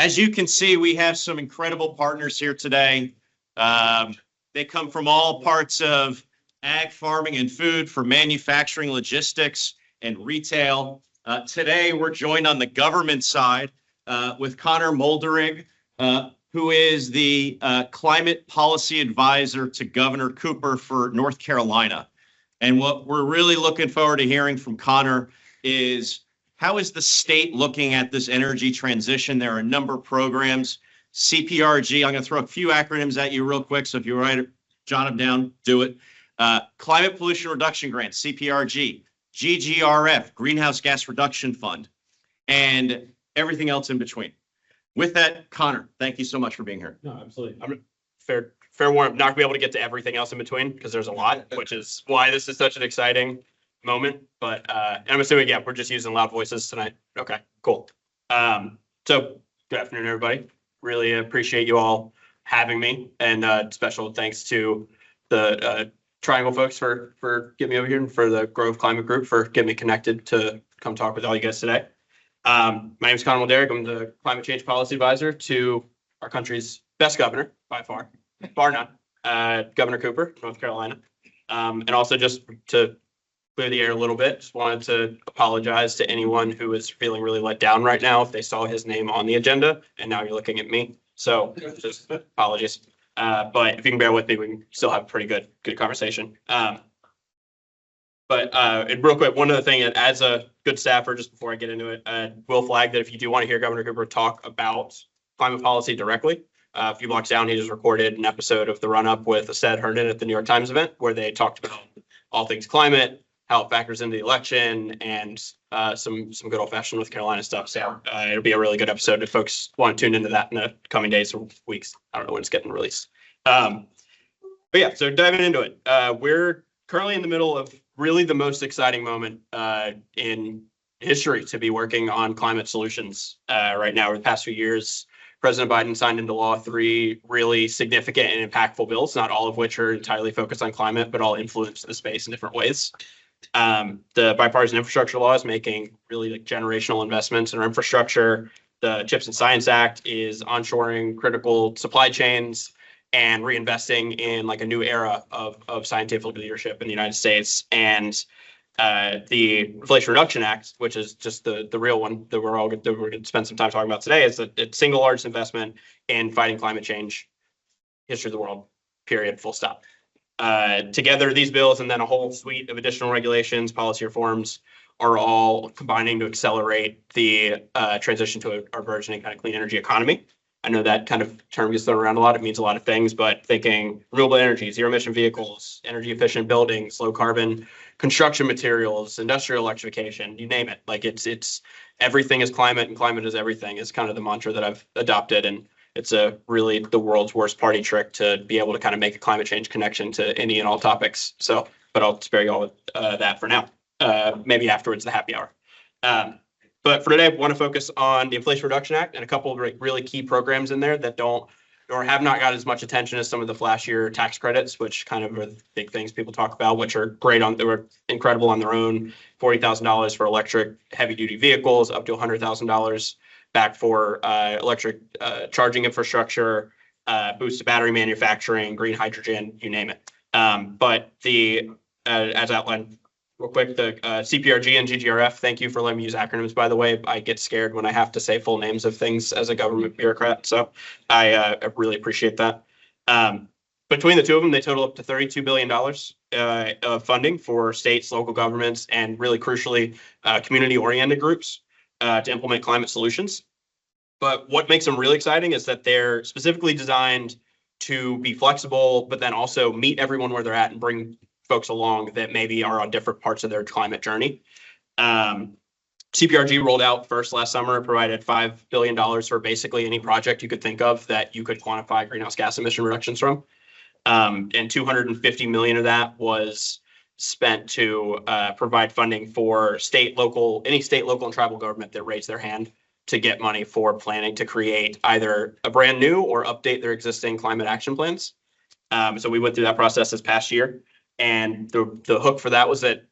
As you can see, we have some incredible partners here today. They come from all parts of ag, farming, and food, for manufacturing, logistics, and retail. Today, we're joined on the government side with Conor Mulderrig, who is the climate policy advisor to Governor Cooper for North Carolina. And what we're really looking forward to hearing from Conor is, how is the state looking at this energy transition? There are a number of programs. CPRG, I'm going to throw a few acronyms at you real quick, so if you write it, jot them down, do it. Climate Pollution Reduction Grant, CPRG, GGRF, Greenhouse Gas Reduction Fund, and everything else in between. With that, Conor, thank you so much for being here. No, absolutely. I'm fair warning, not gonna be able to get to everything else in between because there's a lot, which is why this is such an exciting moment. But I'm assuming, yeah, we're just using loud voices tonight. Okay, cool. So good afternoon, everybody. Really appreciate you all having me, and special thanks to the Triangle folks for getting me over here, and for the Grove Climate Group for getting me connected to come talk with all you guys today. My name is Conor Mulderrig. I'm the Climate Change Policy Advisor to our country's best governor, by far, bar none, Governor Cooper, North Carolina. And also, just to clear the air a little bit, just wanted to apologize to anyone who is feeling really let down right now if they saw his name on the agenda and now you're looking at me. So just apologies. But if you can bear with me, we can still have a pretty good conversation. But real quick, one other thing, as a good staffer, just before I get into it, will flag that if you do want to hear Governor Cooper talk about climate policy directly, a few blocks down, he just recorded an episode of the run-up with Asad Herndon at the New York Times event, where they talked about all things climate, how it factors into the election, and some good old-fashioned North Carolina stuff. So it'll be a really good episode if folks want to tune into that in the coming days or weeks. I don't know when it's getting released. But yeah, so diving into it, we're currently in the middle of really the most exciting moment in history to be working on climate solutions right now. Over the past few years, President Biden signed into law 3 really significant and impactful bills, not all of which are entirely focused on climate, but all influence the space in different ways. The bipartisan infrastructure law is making really generational investments in our infrastructure. The CHIPS and Science Act is onshoring critical supply chains and reinvesting in a new era of scientific leadership in the United States. And the Inflation Reduction Act, which is just the real one that we're going to spend some time talking about today, is the single largest investment in fighting climate change, history of the world, period, full stop. Together, these bills and then a whole suite of additional regulations, policy reforms, are all combining to accelerate the transition to our burgeoning kind of clean energy economy. I know that kind of term gets thrown around a lot. It means a lot of things, but thinking renewable energy, zero emission vehicles, energy efficient buildings, low carbon construction materials, industrial electrification, you name it. It's everything is climate and climate is everything is kind of the mantra that I've adopted. And it's really the world's worst party trick to be able to kind of make a climate change connection to any and all topics. So, but I'll spare you all with that for now. Maybe afterwards, the happy hour. But for today, I want to focus on the Inflation Reduction Act and a couple of really key programs in there that don't or have not got as much attention as some of the flashier tax credits, which kind of are the big things people talk about, which are great they were incredible on their own. $40,000 for electric heavy duty vehicles, up to $100,000 back for electric charging infrastructure, boost to battery manufacturing, green hydrogen, you name it. But as outlined real quick, the CPRG and GGRF, thank you for letting me use acronyms, by the way. I get scared when I have to say full names of things as a government bureaucrat, so I really appreciate that. Between the two of them, they total up to $32 billion of funding for states, local governments, and really crucially, community-oriented groups to implement climate solutions. But what makes them really exciting is that they're specifically designed to be flexible, but then also meet everyone where they're at and bring folks along that maybe are on different parts of their climate journey. CPRG rolled out first last summer, provided $5 billion for basically any project you could think of that you could quantify greenhouse gas emission reductions from. And $250 million of that was spent to provide funding for any state, local, and tribal government that raised their hand to get money for planning to create either a brand new or update their existing climate action plans. So we went through that process this past year. And the hook for that was that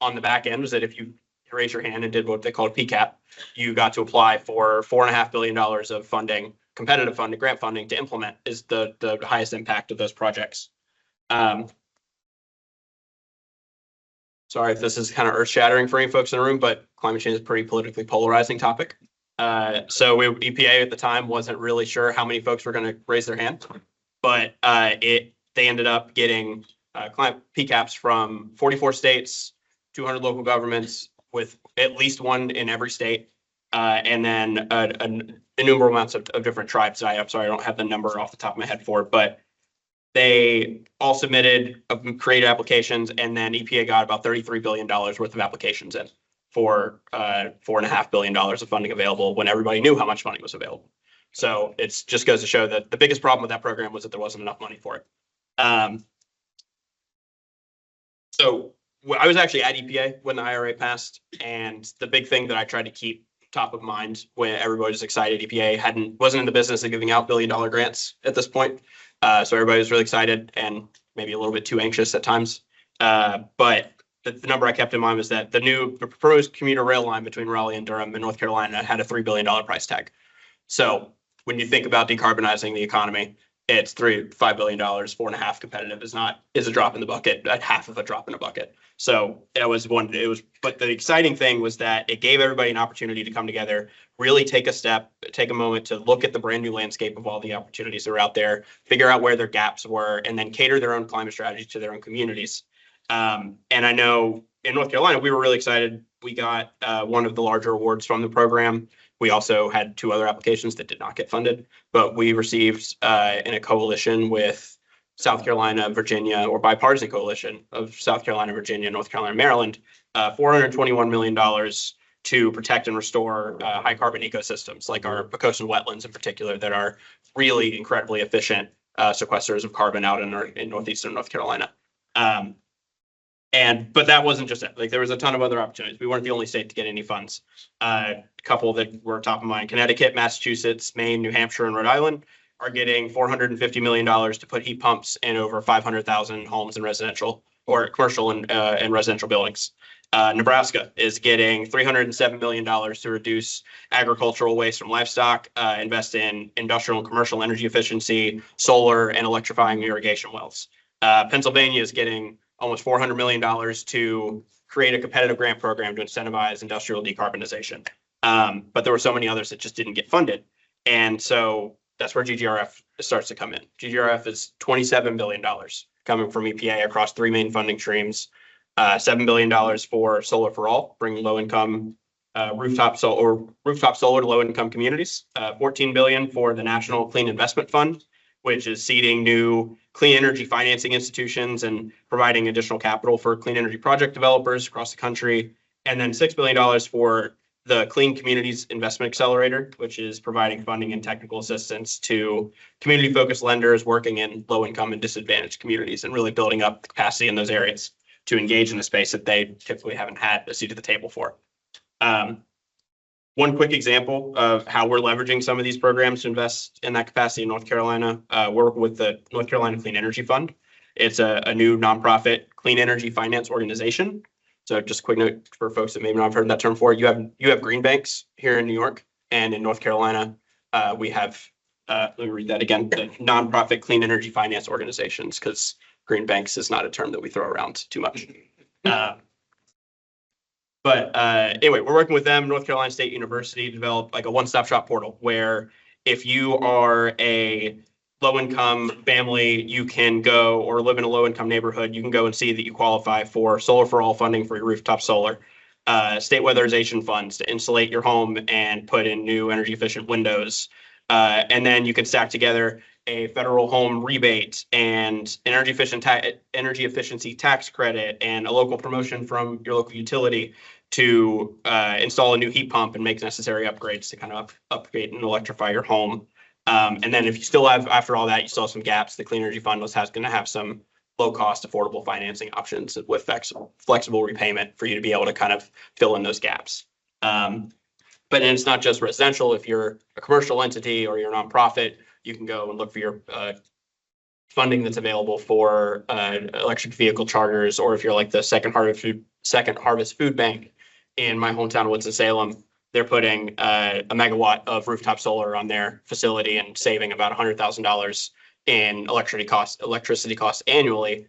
on the back end was that if you raised your hand and did what they called PCAP, you got to apply for $4.5 billion of funding, competitive funding, grant funding to implement is the highest impact of those projects. Sorry if this is kind of earth shattering for any folks in the room, but climate change is a pretty politically polarizing topic. So EPA at the time wasn't really sure how many folks were going to raise their hand, but they ended up getting climate PCAPs from 44 states, 200 local governments with at least one in every state, and then innumerable amounts of different tribes. I'm sorry, I don't have the number off the top of my head for it, but they all submitted created applications, and then EPA got about $33 billion worth of applications in for $4.5 billion of funding available when everybody knew how much money was available. So it just goes to show that the biggest problem with that program was that there wasn't enough money for it. So I was actually at EPA when the IRA passed, and the big thing that I tried to keep top of mind when everybody was excited, EPA wasn't in the business of giving out billion-dollar grants at this point. So everybody was really excited and maybe a little bit too anxious at times. But the number I kept in mind was that the proposed commuter rail line between Raleigh and Durham in North Carolina had a $3 billion price tag. So when you think about decarbonizing the economy, it's $5 billion, 4.5 competitive is a drop in the bucket, half of a drop in a bucket. So but the exciting thing was that it gave everybody an opportunity to come together, really take a moment to look at the brand new landscape of all the opportunities that are out there, figure out where their gaps were, and then cater their own climate strategy to their own communities. And I know in North Carolina, we were really excited. We got one of the larger awards from the program. We also had 2 other applications that did not get funded, but we received in a coalition with South Carolina, Virginia, or bipartisan coalition of South Carolina, Virginia, North Carolina, Maryland, $421 million to protect and restore high carbon ecosystems like our coastal wetlands in particular that are really incredibly efficient sequesters of carbon out in northeastern North Carolina. But that wasn't just it. Like there was a ton of other opportunities. We weren't the only state to get any funds. A couple that were top of mind: Connecticut, Massachusetts, Maine, New Hampshire, and Rhode Island are getting $450 million to put heat pumps in over 500,000 homes and residential or commercial and residential buildings. Nebraska is getting $307 million to reduce agricultural waste from livestock, invest in industrial and commercial energy efficiency, solar, and electrifying irrigation wells. Pennsylvania is getting almost $400 million to create a competitive grant program to incentivize industrial decarbonization. But there were so many others that just didn't get funded. And so that's where GGRF starts to come in. GGRF is $27 billion coming from EPA across 3 main funding streams. $7 billion for Solar for All, bringing low-income rooftop solar to low-income communities. $14 billion for the National Clean Investment Fund, which is seeding new clean energy financing institutions and providing additional capital for clean energy project developers across the country. And then $6 billion for the Clean Communities Investment Accelerator, which is providing funding and technical assistance to community-focused lenders working in low-income and disadvantaged communities and really building up the capacity in those areas to engage in the space that they typically haven't had a seat at the table for. One quick example of how we're leveraging some of these programs to invest in that capacity in North Carolina, we're working with the North Carolina Clean Energy Fund. It's a new nonprofit clean energy finance organization. So just a quick note for folks that maybe not have heard that term before, you have green banks here in New York, and in North Carolina, we have, let me read that again, the nonprofit clean energy finance organizations, because green banks is not a term that we throw around too much. But anyway, we're working with them, North Carolina State University, to develop like a one-stop shop portal where if you are a low-income family, you can go, or live in a low-income neighborhood, you can go and see that you qualify for Solar for All funding for your rooftop solar, state weatherization funds to insulate your home and put in new energy-efficient windows. And then you can stack together a federal home rebate and energy efficiency tax credit and a local promotion from your local utility to install a new heat pump and make necessary upgrades to kind of upgrade and electrify your home. And then if you still have, after all that, you still have some gaps, the Clean Energy Fund is going to have some low-cost, affordable financing options with flexible repayment for you to be able to kind of fill in those gaps. But it's not just residential. If you're a commercial entity or you're a nonprofit, you can go and look for your funding that's available for electric vehicle chargers, or if you're like the Second Harvest Food Bank, in my hometown of Winston-Salem, they're putting a megawatt of rooftop solar on their facility and saving about $100,000 in electricity costs annually.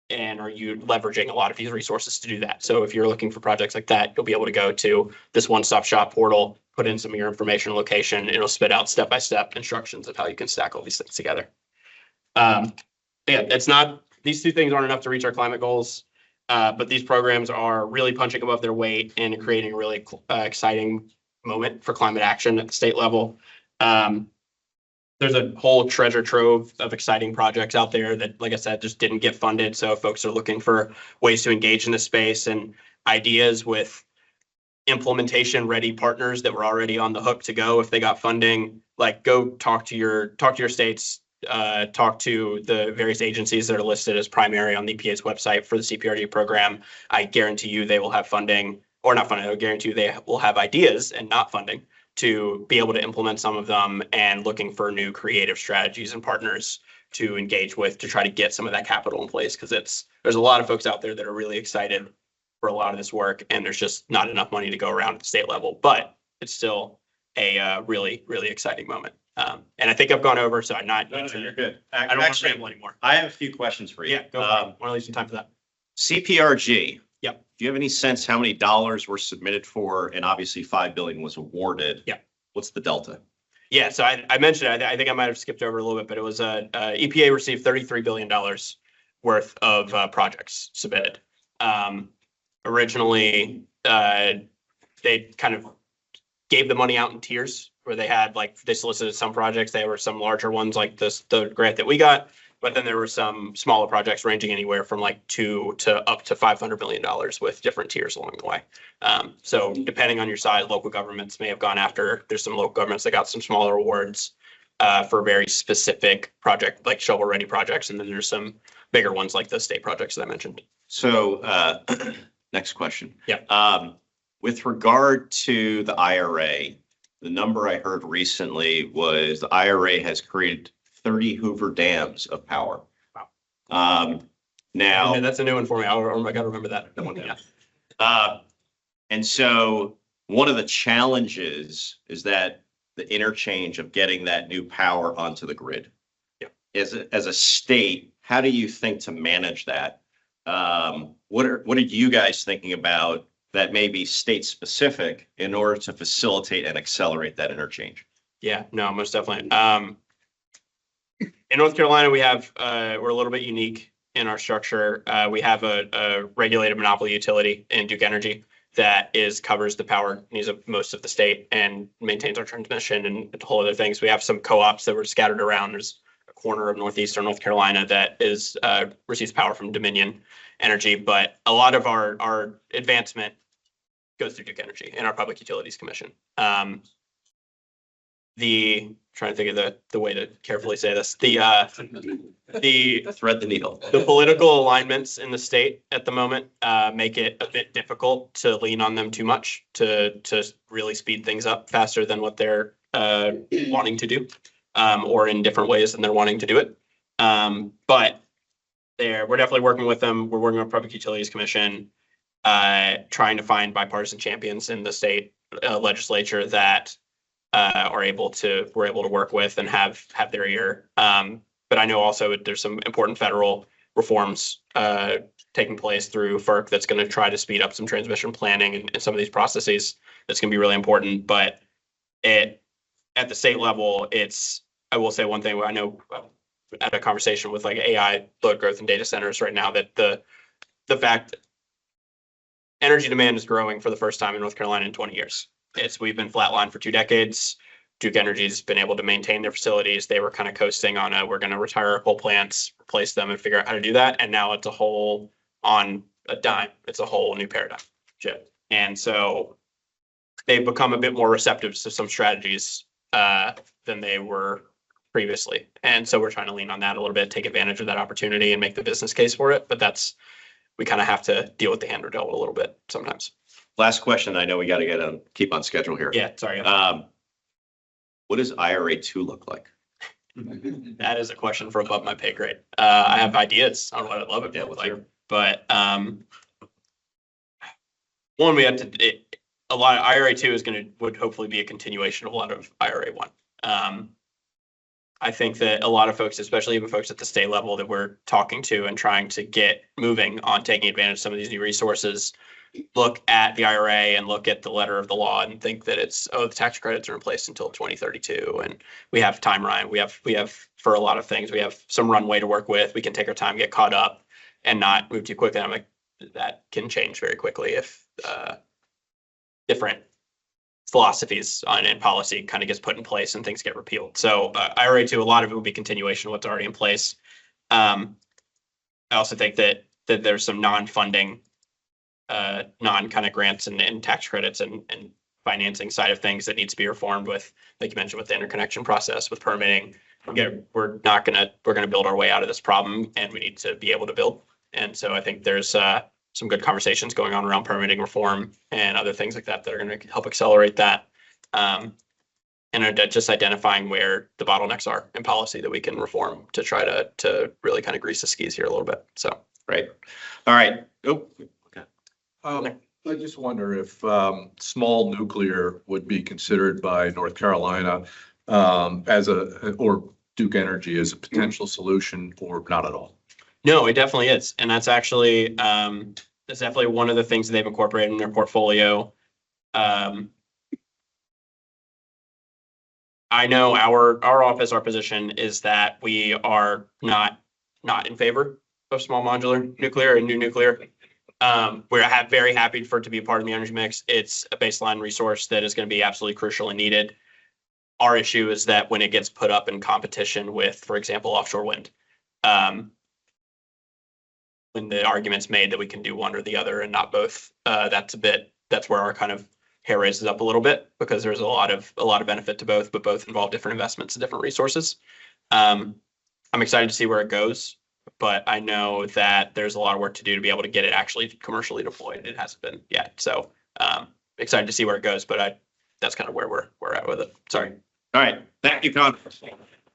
And are you leveraging a lot of these resources to do that? So if you're looking for projects like that, you'll be able to go to this one-stop shop portal, put in some of your information and location, it'll spit out step-by-step instructions of how you can stack all these things together. Yeah, it's not, these two things aren't enough to reach our climate goals, but these programs are really punching above their weight and creating a really exciting moment for climate action at the state level. There's a whole treasure trove of exciting projects out there that, like I said, just didn't get funded. So folks are looking for ways to engage in this space and ideas with implementation ready partners that were already on the hook to go if they got funding. Like, go talk to your states, talk to the various agencies that are listed as primary on the EPA's website for the CPRG program. I guarantee you they will have funding, or not funding, I guarantee you they will have ideas and not funding to be able to implement some of them, and looking for new creative strategies and partners to engage with to try to get some of that capital in place. Because there's a lot of folks out there that are really excited for a lot of this work, and there's just not enough money to go around at the state level, but it's still a really, really exciting moment. And I think I've gone over, so I'm not. No, you're good. I don't want to Actually, ramble anymore. I have a few questions for you. Yeah, go for it. Want to leave some time for that? CPRG. Yep. Do you have any sense how many dollars were submitted for, and obviously 5 billion was awarded? Yeah. What's the delta? Yeah, so I mentioned it. I think I might have skipped over a little bit, but it was EPA received $33 billion worth of projects submitted. Originally, they kind of gave the money out in tiers, where they had, like, they solicited some projects. There were some larger ones like the grant that we got, but then there were some smaller projects ranging anywhere from like $2 to up to $500 million with different tiers along the way. So depending on your size, local governments may have gone after, there's some local governments that got some smaller awards for very specific project, like shovel-ready projects. And then there's some bigger ones like the state projects that I mentioned. So next question. Yeah. With regard to the IRA, the number I heard recently was the IRA has created 30 Hoover dams of power. Wow. Now, that's a new one for me. I got to remember that one. Yeah. And so one of the challenges is that the interchange of getting that new power onto the grid. Yeah. As a state, how do you think to manage that? What are you guys thinking about that may be state specific in order to facilitate and accelerate that interchange? Yeah, no, most definitely. In North Carolina, we have, we're a little bit unique in our structure. We have a regulated monopoly utility in Duke Energy that covers the power needs of most of the state and maintains our transmission and a whole other things. We have some co-ops that were scattered around. There's a corner of northeastern North Carolina that receives power from Dominion Energy, but a lot of our advancement goes through Duke Energy and our Public Utilities Commission. Trying to think of the way to carefully say this. The Thread the needle. The political alignments in the state at the moment make it a bit difficult to lean on them too much to really speed things up faster than what they're wanting to do, or in different ways than they're wanting to do it. But we're definitely working with them. We're working with Public Utilities Commission, trying to find bipartisan champions in the state legislature that we're able to work with and have their ear. But I know also there's some important federal reforms taking place through FERC that's going to try to speed up some transmission planning and some of these processes. That's going to be really important. But at the state level, I will say one thing. I know at a conversation with like AI load growth and data centers right now that the fact energy demand is growing for the first time in North Carolina in 20 years. We've been flatlined for 2 decades. Duke Energy's been able to maintain their facilities. They were kind of coasting on we're going to retire our coal plants, replace them, and figure out how to do that. And now it's on a dime. It's a whole new paradigm shift. And so they've become a bit more receptive to some strategies than they were previously. And so we're trying to lean on that a little bit, take advantage of that opportunity and make the business case for it. But we kind of have to deal with the hand we're dealt a little bit sometimes. Last question. I know we got to keep on schedule here. Yeah, sorry. What does IRA 2 look like? That is a question for above my pay grade. I have ideas on what I'd love it to look like, but one, we have to, a lot of IRA 2 would hopefully be a continuation of a lot of IRA 1. I think that a lot of folks, especially even folks at the state level that we're talking to and trying to get moving on taking advantage of some of these new resources, look at the IRA and look at the letter of the law and think that it's, oh, the tax credits are in place until 2032 and we have time, Ryan. We have for a lot of things, we have some runway to work with. We can take our time, get caught up and not move too quickly. I'm like, that can change very quickly if different philosophies and policy kind of gets put in place and things get repealed. So IRA 2, a lot of it will be continuation of what's already in place. I also think that there's some non-funding, non kind of grants and tax credits and financing side of things that needs to be reformed with, like you mentioned, with the interconnection process, with permitting. We're gonna build our way out of this problem, and we need to be able to build. And so I think there's some good conversations going on around permitting reform and other things like that that are going to help accelerate that. And just identifying where the bottlenecks are in policy that we can reform to try to really kind of grease the skis here a little bit. So, Right. All right. Oh, okay. I just wonder if small nuclear would be considered by North Carolina or Duke Energy as a potential solution, or not at all? No, it definitely is. And that's actually one of the things that they've incorporated in their portfolio. I know our office, our position is that we are not in favor of small modular nuclear and new nuclear. We're very happy for it to be a part of the energy mix. It's a baseline resource that is going to be absolutely crucial and needed. Our issue is that when it gets put up in competition with, for example, offshore wind, when the argument's made that we can do one or the other and not both, that's where our kind of hair raises up a little bit, because there's a lot of benefit to both, but both involve different investments and different resources. I'm excited to see where it goes, but I know that there's a lot of work to do to be able to get it actually commercially deployed. It hasn't been yet. So excited to see where it goes, but that's kind of where we're at with it. Sorry. All right. Thank you, Conor.